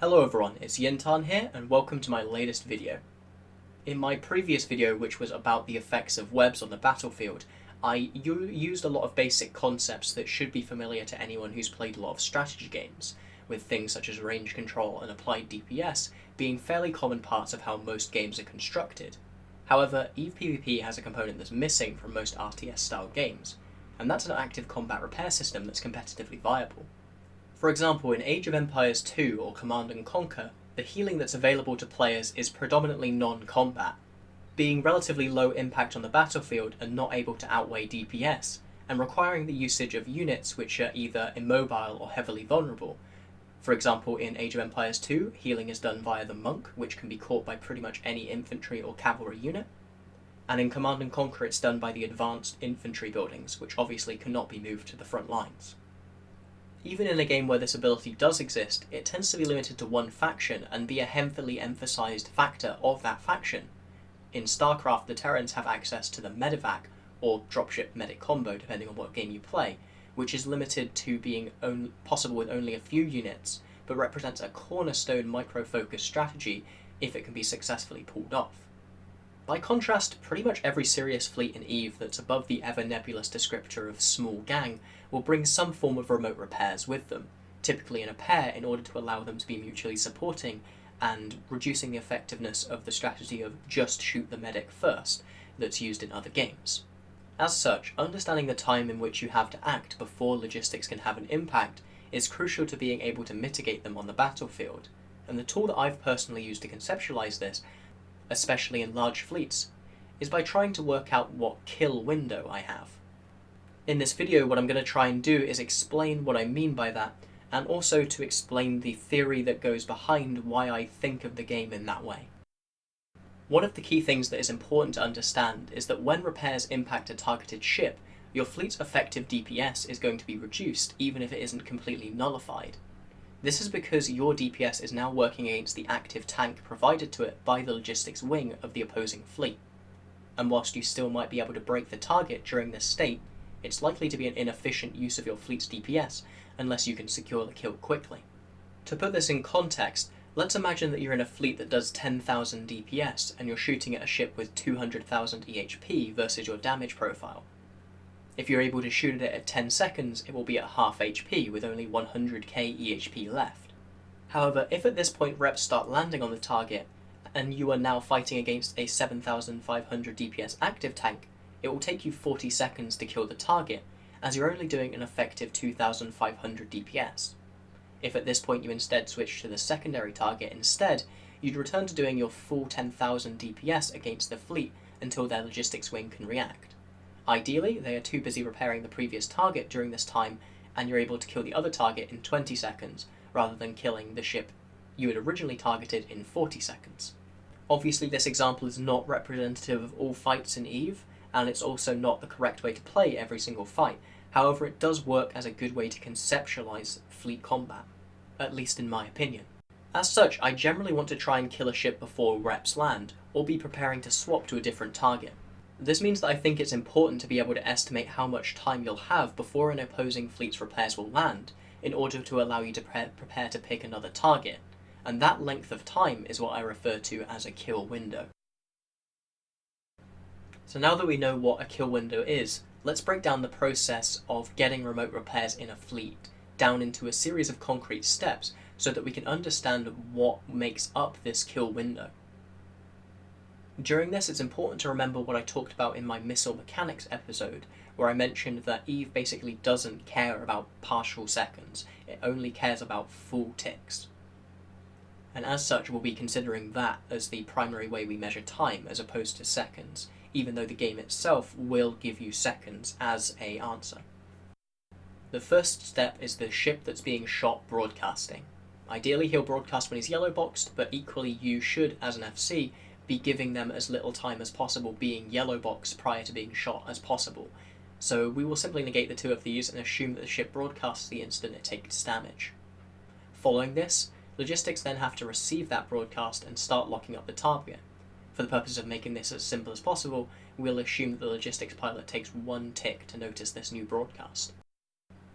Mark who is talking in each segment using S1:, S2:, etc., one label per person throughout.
S1: Hello everyone, it's Jin'taan here, and welcome to my latest video. In my previous video, which was about the effects of webs on the battlefield, I used a lot of basic concepts that should be familiar to anyone who's played a lot of strategy games, with things such as range control and applied DPS being fairly common parts of how most games are constructed. However, EVE PvP has a component that's missing from most RTS-style games, and that's an active combat repair system that's competitively viable. For example, in Age of Empires 2 or Command & Conquer, the healing that's available to players is predominantly non-combat, being relatively low impact on the battlefield and not able to outweigh DPS, and requiring the usage of units which are either immobile or heavily vulnerable. For example, in Age of Empires 2, healing is done via the Monk, which can be caught by pretty much any infantry or cavalry unit, and in Command & Conquer it's done by the advanced infantry buildings, which obviously cannot be moved to the front lines. Even in a game where this ability does exist, it tends to be limited to one faction and be a heavily emphasised factor of that faction. In StarCraft, the Terrans have access to the Medevac, or dropship medic combo depending on what game you play, which is limited to being possible with only a few units, but represents a cornerstone micro-focused strategy if it can be successfully pulled off. By contrast, pretty much every serious fleet in EVE that's above the ever-nebulous descriptor of small gang will bring some form of remote repairs with them, typically in a pair in order to allow them to be mutually supporting and reducing the effectiveness of the strategy of just shoot the medic first that's used in other games. As such, understanding the time in which you have to act before logistics can have an impact is crucial to being able to mitigate them on the battlefield, and the tool that I've personally used to conceptualize this, especially in large fleets, is by trying to work out what kill window I have. In this video, what I'm going to try and do is explain what I mean by that, and also to explain the theory that goes behind why I think of the game in that way. One of the key things that is important to understand is that when repairs impact a targeted ship, your fleet's effective DPS is going to be reduced even if it isn't completely nullified. This is because your DPS is now working against the active tank provided to it by the logistics wing of the opposing fleet. And whilst you still might be able to break the target during this state, it's likely to be an inefficient use of your fleet's DPS unless you can secure the kill quickly. To put this in context, let's imagine that you're in a fleet that does 10,000 DPS and you're shooting at a ship with 200,000 EHP versus your damage profile. If you're able to shoot at it at 10 seconds, it will be at half HP with only 100k EHP left. However, if at this point reps start landing on the target, and you are now fighting against a 7,500 DPS active tank, it will take you 40 seconds to kill the target, as you're only doing an effective 2,500 DPS. If at this point you instead switch to the secondary target instead, you'd return to doing your full 10,000 DPS against the fleet until their logistics wing can react. Ideally, they are too busy repairing the previous target during this time, and you're able to kill the other target in 20 seconds, rather than killing the ship you had originally targeted in 40 seconds. Obviously, this example is not representative of all fights in EVE, and it's also not the correct way to play every single fight. However, it does work as a good way to conceptualize fleet combat, at least in my opinion. As such, I generally want to try and kill a ship before reps land, or be preparing to swap to a different target. This means that I think it's important to be able to estimate how much time you'll have before an opposing fleet's repairs will land, in order to allow you to prepare to pick another target, and that length of time is what I refer to as a kill window. So now that we know what a kill window is, let's break down the process of getting remote repairs in a fleet down into a series of concrete steps so that we can understand what makes up this kill window. During this, it's important to remember what I talked about in my missile mechanics episode, where I mentioned that EVE basically doesn't care about partial seconds, it only cares about full ticks. And as such, we'll be considering that as the primary way we measure time as opposed to seconds, even though the game itself will give you seconds as an answer. The first step is the ship that's being shot broadcasting. Ideally, he'll broadcast when he's yellow boxed, but equally you should, as an FC, be giving them as little time as possible being yellow boxed prior to being shot as possible. So we will simply negate the two of these and assume that the ship broadcasts the instant it takes damage. Following this, logistics then have to receive that broadcast and start locking up the target. For the purpose of making this as simple as possible, we'll assume that the logistics pilot takes one tick to notice this new broadcast.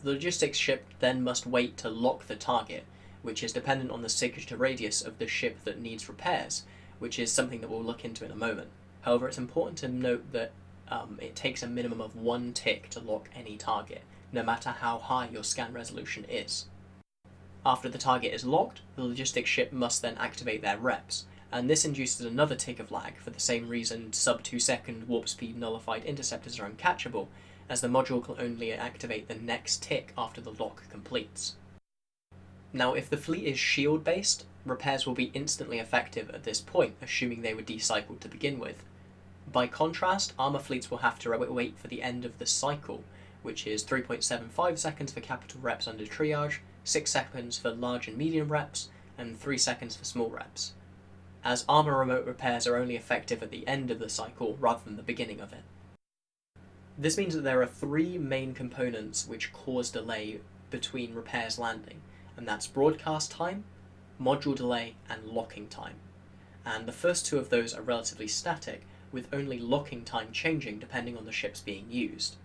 S1: The logistics ship then must wait to lock the target, which is dependent on the signature radius of the ship that needs repairs, which is something that we'll look into in a moment. However, it's important to note that it takes a minimum of 1 tick to lock any target, no matter how high your scan resolution is. After the target is locked, the logistics ship must then activate their reps, and this induces another tick of lag for the same reason sub 2 second warp speed nullified interceptors are uncatchable, as the module can only activate the next tick after the lock completes. Now, if the fleet is shield based, repairs will be instantly effective at this point, assuming they were decycled to begin with. By contrast, armour fleets will have to wait for the end of the cycle, which is 3.75 seconds for capital reps under triage, 6 seconds for large and medium reps, and 3 seconds for small reps, as armour remote repairs are only effective at the end of the cycle rather than the beginning of it. This means that there are 3 main components which cause delay between repairs landing, and that's broadcast time, module delay, and locking time. And the first 2 of those are relatively static, with only locking time changing depending on the ships being used.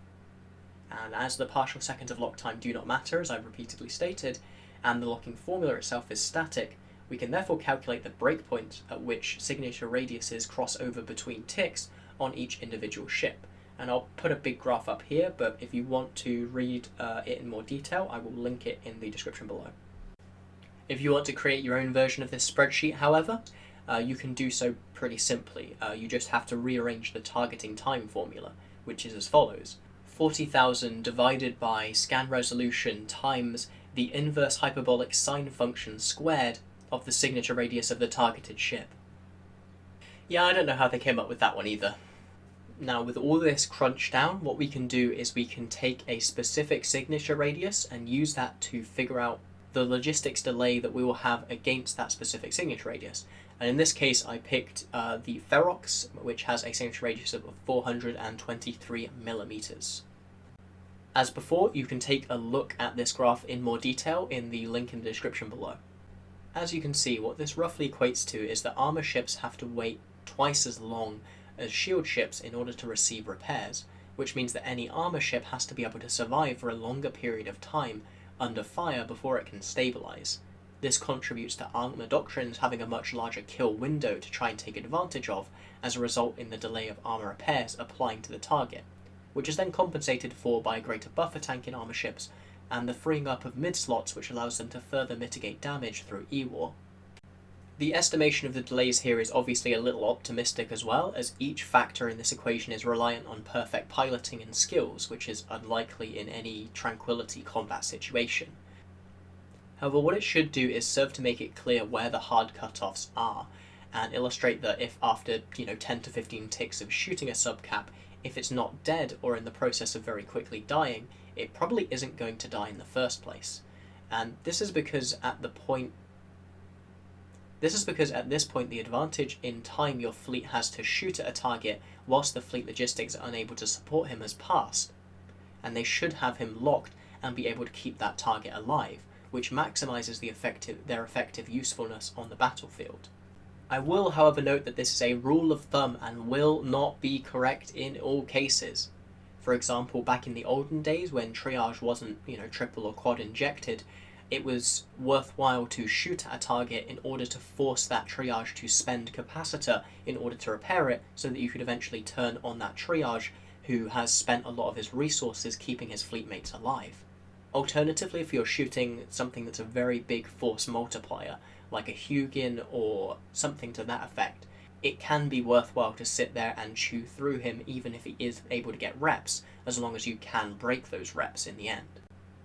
S1: And as the partial seconds of lock time do not matter, as I've repeatedly stated, and the locking formula itself is static, we can therefore calculate the breakpoint at which signature radiuses cross over between ticks on each individual ship. And I'll put a big graph up here, but if you want to read it in more detail, I will link it in the description below. If you want to create your own version of this spreadsheet, however, you can do so pretty simply. You just have to rearrange the targeting time formula, which is as follows. 40,000 divided by scan resolution times the inverse hyperbolic sine function squared of the signature radius of the targeted ship. Yeah, I don't know how they came up with that one either. Now, with all this crunched down, what we can do is we can take a specific signature radius and use that to figure out the logistics delay that we will have against that specific signature radius. And in this case, I picked the Ferox, which has a signature radius of 423 millimeters. As before, you can take a look at this graph in more detail in the link in the description below. As you can see, what this roughly equates to is that armor ships have to wait twice as long as shield ships in order to receive repairs, which means that any armor ship has to be able to survive for a longer period of time under fire before it can stabilize. This contributes to armor doctrines having a much larger kill window to try and take advantage of, as a result in the delay of armor repairs applying to the target, which is then compensated for by a greater buffer tank in armor ships and the freeing up of mid-slots, which allows them to further mitigate damage through E-War. The estimation of the delays here is obviously a little optimistic as well, as each factor in this equation is reliant on perfect piloting and skills, which is unlikely in any tranquility combat situation. However, what it should do is serve to make it clear where the hard cutoffs are, and illustrate that if after 10 to 15 ticks of shooting a subcap, if it's not dead or in the process of very quickly dying, it probably isn't going to die in the first place. And this is because at this point the advantage in time your fleet has to shoot at a target whilst the fleet logistics are unable to support him has passed, and they should have him locked and be able to keep that target alive, which maximises their effective usefulness on the battlefield. I will, however, note that this is a rule of thumb and will not be correct in all cases. For example, back in the olden days when triage wasn't, triple or quad injected, it was worthwhile to shoot at a target in order to force that triage to spend capacitor in order to repair it, so that you could eventually turn on that triage who has spent a lot of his resources keeping his fleet mates alive. Alternatively, if you're shooting something that's a very big force multiplier, like a Hugin or something to that effect, it can be worthwhile to sit there and chew through him even if he is able to get reps, as long as you can break those reps in the end.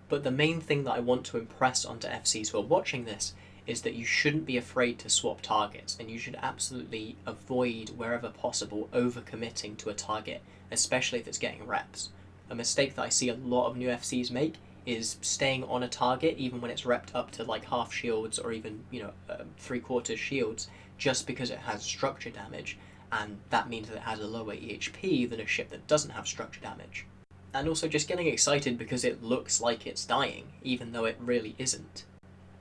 S1: But the main thing that I want to impress onto FCs who are watching this is that you shouldn't be afraid to swap targets, and you should absolutely avoid, wherever possible, overcommitting to a target, especially if it's getting reps. A mistake that I see a lot of new FCs make is staying on a target even when it's repped up to like half shields or even 3/4 shields, just because it has structure damage, and that means that it has a lower EHP than a ship that doesn't have structure damage. And also just getting excited because it looks like it's dying, even though it really isn't.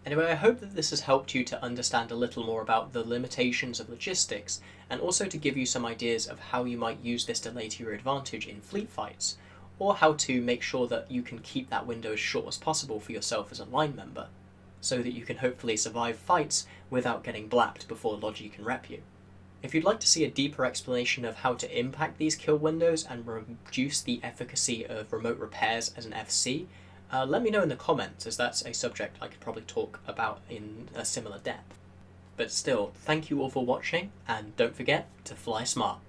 S1: Anyway, I hope that this has helped you to understand a little more about the limitations of logistics, and also to give you some ideas of how you might use this delay to your advantage in fleet fights, or how to make sure that you can keep that window as short as possible for yourself as a line member. so that you can hopefully survive fights without getting blapped before Logi can rep you. If you'd like to see a deeper explanation of how to impact these kill windows and reduce the efficacy of remote repairs as an FC, let me know in the comments, as that's a subject I could probably talk about in a similar depth. But still, thank you all for watching, and don't forget to fly smart.